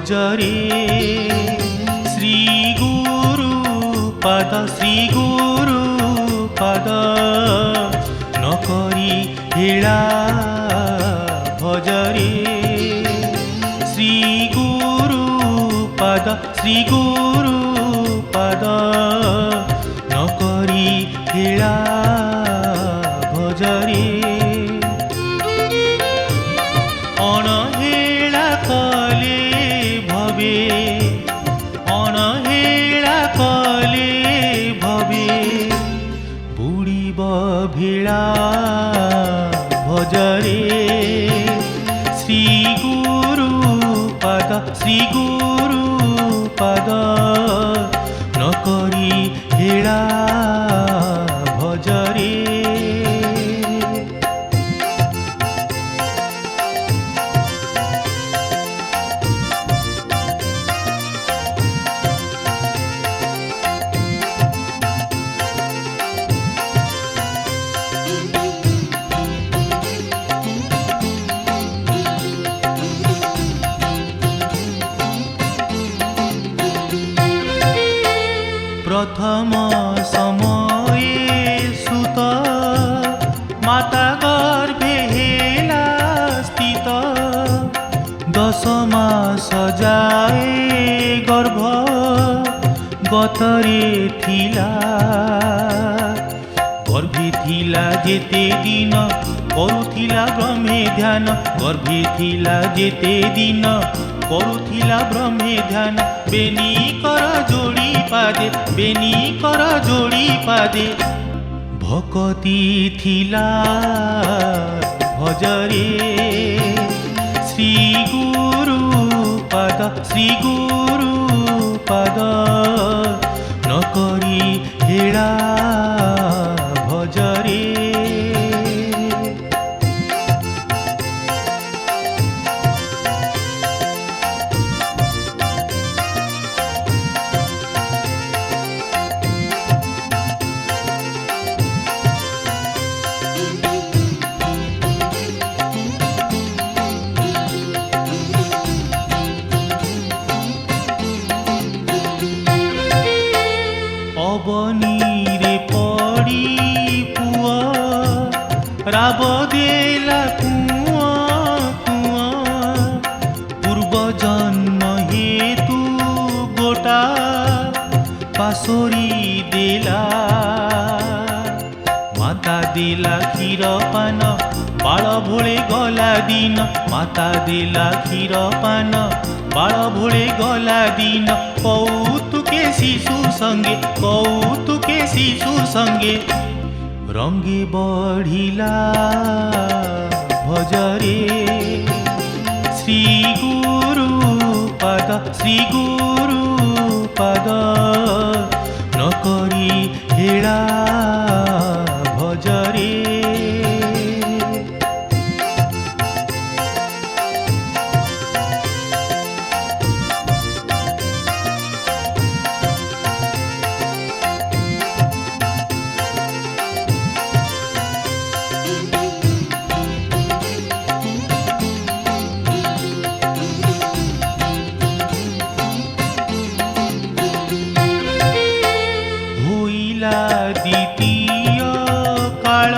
ভজরে শ্রী গুরু পদ শ্রী গুরু পদ নকরি হেলা ভজরে শ্রী গুরু পদ শ্রী গুরু পদ নকরি হেলা ভজরে অনহেলা কলে ভবে অনহেলা কলে ভবে বুড়িব ভিড়া ভজরে শ্রী গুরু পদ শ্রী গুরু পদ নকরি হেলা ভজরে প্রথম সময়ে সুত মাতা গর্ভে হেলা স্থিত 10 মাস যায় গর্ভ গতরে থিলা গর্ভে থিলা যেতে দিন করুথিলা ব্রহ্মে ধ্যান গর্ভে থিলা যেতে দিন করুথিলা ব্রহ্মে ধ্যান বেনি কর যোড়ি পাদে বেনি কর যোড়ি পাদে ভকতি থিলা ভজরে শ্রী গুরু পদ শ্রী গুরু পদ নকরি হেলা ভজরে অবনীরে পড়ি পুয়া রাব দেলা কুয়া কুয়া পূর্ব জন্ম হেতু গোটা পাশরি দেলা মাতা দেলা ক্ষীর পান বাଳ ভোଳେ গলা দিন মাতা দেলা ক্ষীর পান বাଳ ভোଳେ গলা দিন কৌতুকে শিশু সঙ্গে রঙ্গে বঢ়িলা ভজরে শ্রী গুরু পদ শ্রী গুরু পদ নকরি হেলা ভজরে দ্বিতীয় কাল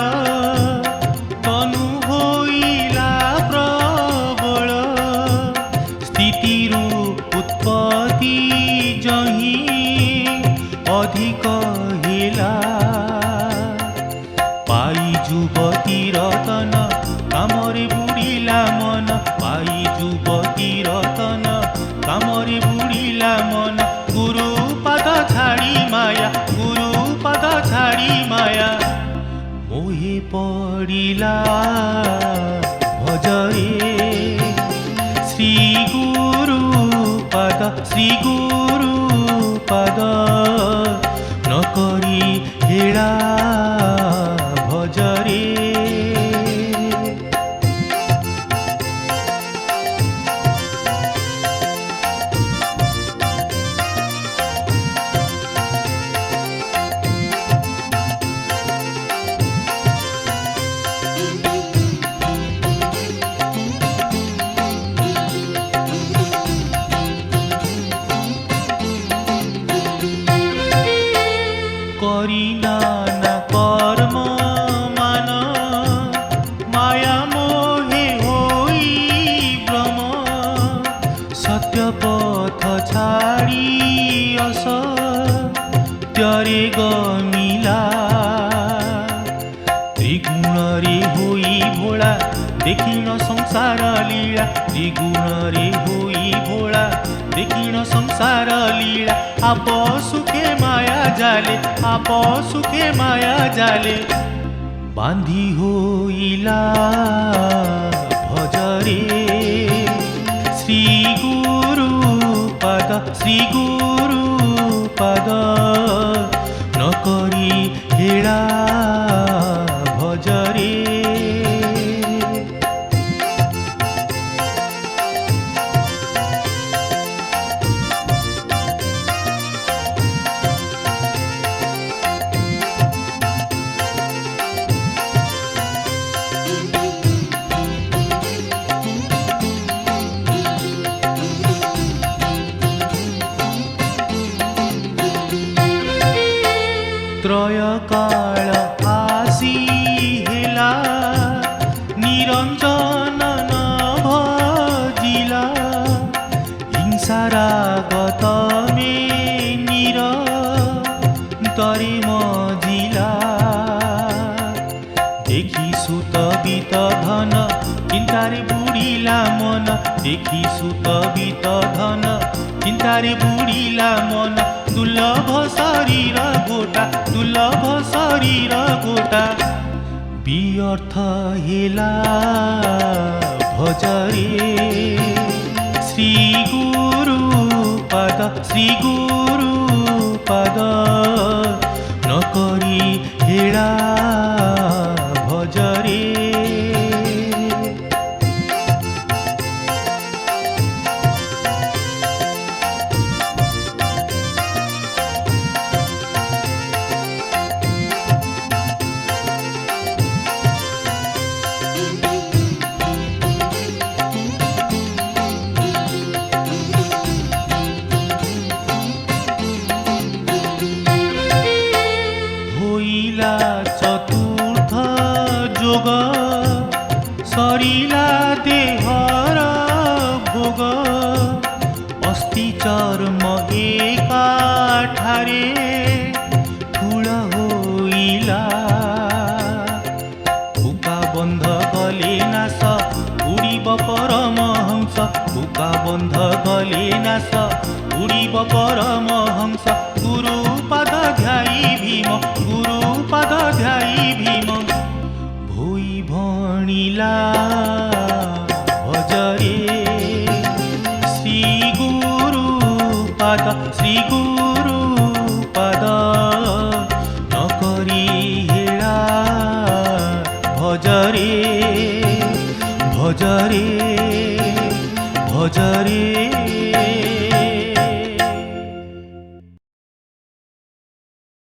তনু হইলা প্রবল স্থিতিরু উৎপত্তি জহি অধিক হেলা পাই যুবতী রতন কামরে বুড়িলা মন পাই যুবতী রতন কামরে বুড়িলা মন গুরু পদ ছাড়ি মায়া গুরু পদ ছাড়ি মায়া মোহে পড়িলা ভজরে শ্রী গুরু পদ শ্রী গুরু পদ নকরি হেলা ভজরে করি নানা কর্ম মান মায়া মোহে হই ভ্রম সত্য পথ ছাড়ি অসত্যরে গমিলা ত্রিগুণরে হই ভোলা দেখিণ সংসার লীলা ত্রিগুণরে হই ভোলা দেখিণ সংসার লীলা आप सुखे माया जाले आप सुखे माया जाले बांधी होइला भजरे श्री गुरु पद न करी हेड़ा भजरे त्रय काल आसी हेला निरंजन न भजिला हिंसारागत मे निरंतरे मजिला देखी सुत बीत धन चिंतारे बुड़िला मन देखी सुत बीत धन चिंतारे बुड़िला मन दुर्लभ शरीर गोटा दुर्लभ शरीर गोटा व्यर्थ हेला भजरे श्री गुरु पद न करी हेड़ा भजरे चतुर्थ जोग सरिला देहर भोग अस्थि चर्म एकाठारे ठूल होइला बुका बंध गले नाश उड़ीब परमहंस बुका बंध गले नाश उड़ीब परमहंस गुरु पद ध्यायी भीम गुरु पद ध्यायी भीम भोई भणिला भजरे श्री गुरु पद न करी हेड़ा भजरे भजरे भजरे